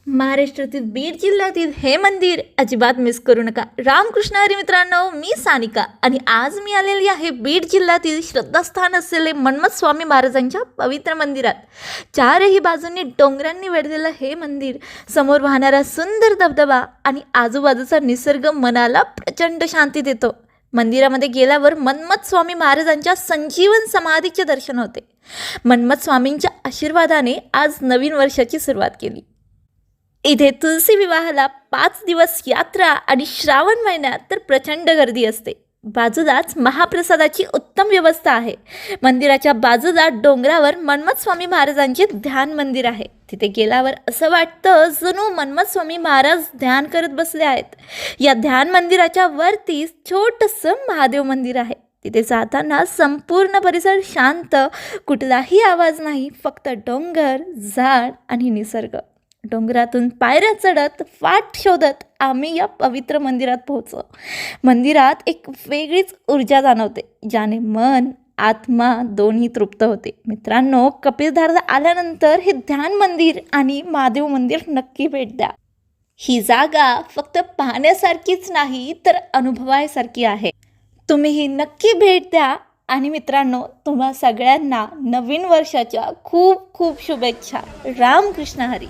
महाराष्ट्रातील बीड जिल्ह्यातील हे मंदिर अजिबात मिस करू नका। रामकृष्ण हरी मित्रांनो, मी सानिका आणि आज मी आलेली आहे बीड जिल्ह्यातील श्रद्धास्थान असलेले मन्मथ स्वामी महाराजांच्या पवित्र मंदिरात। चारही बाजूंनी डोंगरांनी वेढलेलं हे मंदिर, समोर वाहणारा सुंदर धबधबा आणि आजूबाजूचा निसर्ग मनाला प्रचंड शांती देतो। मंदिरामध्ये गेल्यावर मन्मथ स्वामी महाराजांच्या संजीवन समाधीचे दर्शन होते। मन्मथ स्वामींच्या आशीर्वादाने आज नवीन वर्षाची सुरुवात केली। इथे तुलसी विवाहाला 5 दिवस यात्रा आणि श्रावण महिन्यात तर प्रचंड गर्दी असते। बाजूलाच महाप्रसादाची उत्तम व्यवस्था आहे। मंदिराच्या बाजूला डोंगरावर मन्मथ स्वामी महाराजांचे ध्यान मंदिर आहे। तिथे गेल्यावर असं वाटतं जणू मन्मथ स्वामी महाराज ध्यान करत बसले आहेत। या ध्यान मंदिराच्या वरती छोटंसं महादेव मंदिर आहे। तिथे जाताना संपूर्ण परिसर शांत, कुठलाही आवाज नाही, फक्त डोंगर, झाड आणि निसर्ग। डोंगरातून पायऱ्या चढत, वाट शोधत आम्ही या पवित्र मंदिरात पोहोचलो। मंदिरात एक वेगळीच ऊर्जा जाणवते, ज्याने मन आत्मा दोन्ही तृप्त होते। मित्रांनो, कपिलधारला आल्यानंतर हे ध्यान मंदिर आणि महादेव मंदिर नक्की भेट द्या। ही जागा फक्त पाहण्यासारखीच नाही तर अनुभवायसारखी आहे। तुम्हीही नक्की भेट द्या। आणि मित्रांनो, तुम्हा सगळ्यांना नवीन वर्षाच्या खूप खूप शुभेच्छा। रामकृष्ण हरी।